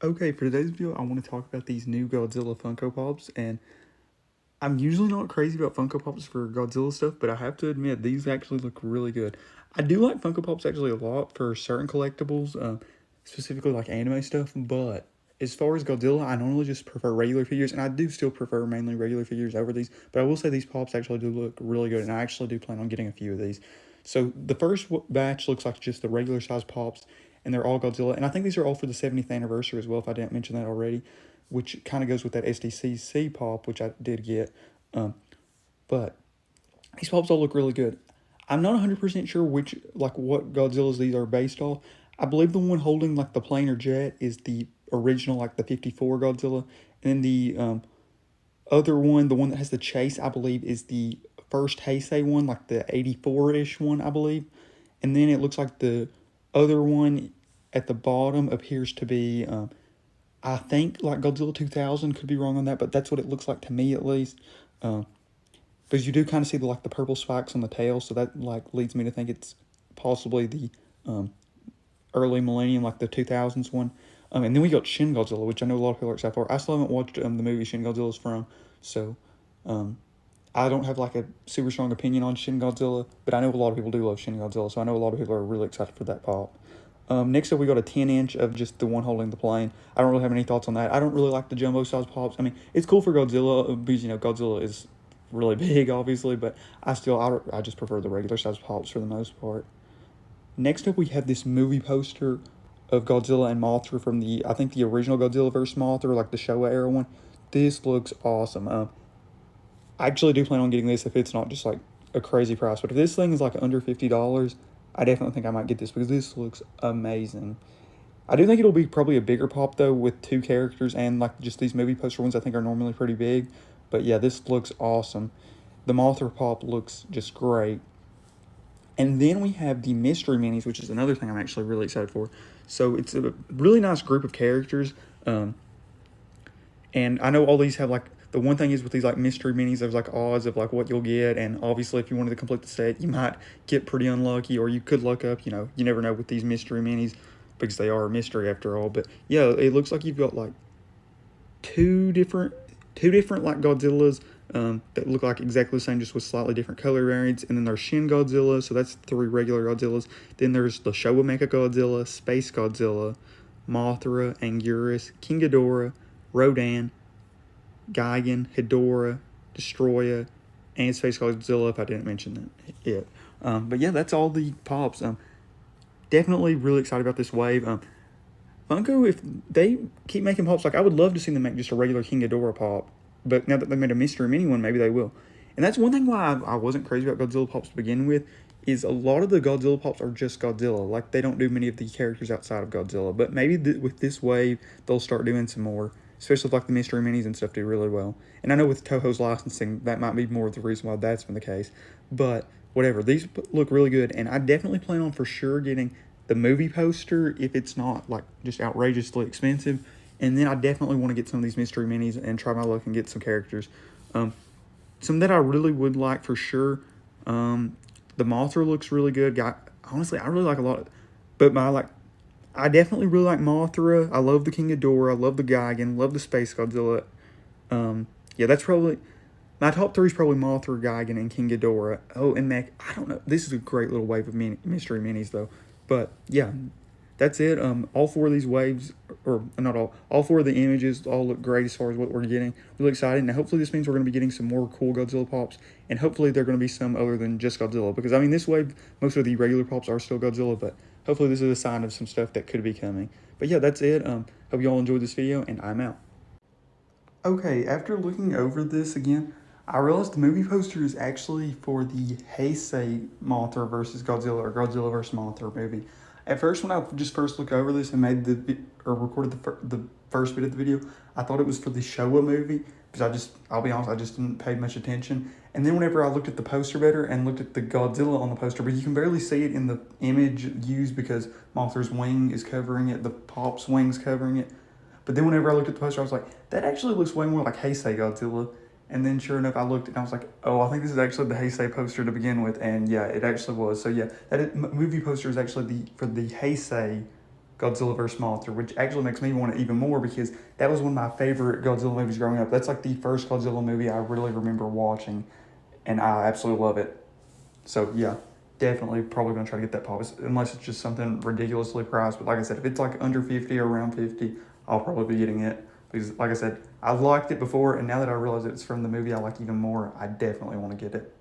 Okay, for today's video, I want to talk about these new Godzilla Funko Pops, and I'm usually not crazy about Funko Pops for Godzilla stuff, but I have to admit, these actually look really good. I do like Funko Pops actually a lot for certain collectibles, specifically like anime stuff, but as far as Godzilla, I normally just prefer regular figures, and I do still prefer mainly regular figures over these, but I will say these Pops actually do look really good, and I actually do plan on getting a few of these. So the first batch looks like just the regular size Pops, and they're all Godzilla, and I think these are all for the 70th anniversary as well, if I didn't mention that already, which kind of goes with that SDCC Pop, which I did get. Um, but these pops all look really good. I'm not 100% sure what Godzillas these are based off. I believe the one holding like the plane or jet is the original, like the 54 Godzilla. And then the other one, the one that has the chase, I believe is the first Heisei one, like the 84-ish one, I believe. And then it looks like the other one at the bottom appears to be, I think, like Godzilla 2000. Could be wrong on that, but that's what it looks like to me at least. Because you do kind of see the purple spikes on the tail, so that like leads me to think it's possibly the um, early millennium, like the 2000s one. And then we got Shin Godzilla, which I know a lot of people are excited for. I still haven't watched the movie Shin Godzilla's from, so um, I don't have like a super strong opinion on Shin Godzilla, but I know a lot of people do love Shin Godzilla, so I know a lot of people are really excited for that pop. Next up, we got a 10-inch of just the one holding the plane. I don't really have any thoughts on that. I don't really like the jumbo size pops. I mean, it's cool for Godzilla because, Godzilla is really big, obviously, but I just prefer the regular size pops for the most part. Next up, we have this movie poster of Godzilla and Mothra from I think the original Godzilla vs. Mothra, like the Showa era one. This looks awesome. I actually do plan on getting this if it's not just like a crazy price. But if this thing is like under $50, I definitely think I might get this because this looks amazing. I do think it'll be probably a bigger pop though with two characters and like just these movie poster ones I think are normally pretty big. But yeah, this looks awesome. The Mothra pop looks just great. And then we have the mystery minis, which is another thing I'm actually really excited for. So it's a really nice group of characters. And I know all these have like the one thing is with these like mystery minis, there's like odds of like what you'll get, and obviously if you wanted to complete the set, you might get pretty unlucky, or you could luck up. You never know with these mystery minis because they are a mystery after all. But yeah, it looks like you've got like two different like Godzillas that look like exactly the same, just with slightly different color variants. And then there's Shin Godzilla, so that's three regular Godzillas. Then there's the Showa Mecha Godzilla, Space Godzilla, Mothra, Anguirus, King Ghidorah, Rodan, Gigan, Hedorah, Destroyer, and Space Godzilla, if I didn't mention it. But yeah, that's all the pops. Definitely really excited about this wave. Funko, if they keep making pops, like I would love to see them make just a regular King Ghidorah pop. But now that they made a mystery mini one, maybe they will. And that's one thing why I wasn't crazy about Godzilla pops to begin with, is a lot of the Godzilla pops are just Godzilla. Like they don't do many of the characters outside of Godzilla. But maybe with this wave, they'll start doing some more. Especially if like the mystery minis and stuff do really well. And I know with Toho's licensing, that might be more of the reason why that's been the case. But whatever, these look really good. And I definitely plan on for sure getting the movie poster if it's not like just outrageously expensive. And then I definitely want to get some of these mystery minis and try my luck and get some characters. Some that I really would like for sure. The Mothra looks really good. Honestly, I really like a lot of, but I definitely really like Mothra. I love the King Ghidorah. I love the Gigan. Love the Space Godzilla. Yeah, that's probably my top three is probably Mothra, Gigan, and King Ghidorah. Oh, and Mech. I don't know. This is a great little wave of mystery minis though. But yeah, that's it. All four of these waves, or not all four of the images all look great as far as what we're getting. Really excited. Now, hopefully this means we're going to be getting some more cool Godzilla pops, and hopefully they're going to be some other than just Godzilla. Because, I mean, this wave, most of the regular pops are still Godzilla, but hopefully this is a sign of some stuff that could be coming. But yeah, that's it. Hope you all enjoyed this video, and I'm out. Okay, after looking over this again, I realized the movie poster is actually for the Heisei Mothra versus Godzilla, or Godzilla versus Mothra movie. At first, when I just first looked over this and made or recorded the first bit of the video, I thought it was for the Showa movie because I'll be honest, I just didn't pay much attention. And then whenever I looked at the poster better and looked at the Godzilla on the poster, but you can barely see it in the image used because Mothra's wing is covering it, the pop's wing's covering it. But then whenever I looked at the poster, I was like, that actually looks way more like Heisei Godzilla. And then sure enough, I looked and I was like, oh, I think this is actually the Heisei poster to begin with. And yeah, it actually was. So yeah, movie poster is actually for the Heisei Godzilla vs. Mothra, which actually makes me want it even more because that was one of my favorite Godzilla movies growing up. That's like the first Godzilla movie I really remember watching, and I absolutely love it. So yeah, definitely probably gonna try to get that pop, unless it's just something ridiculously priced. But like I said, if it's like under 50 or around 50, I'll probably be getting it because, like I said, I liked it before, and now that I realize it's from the movie I like even more, I definitely want to get it.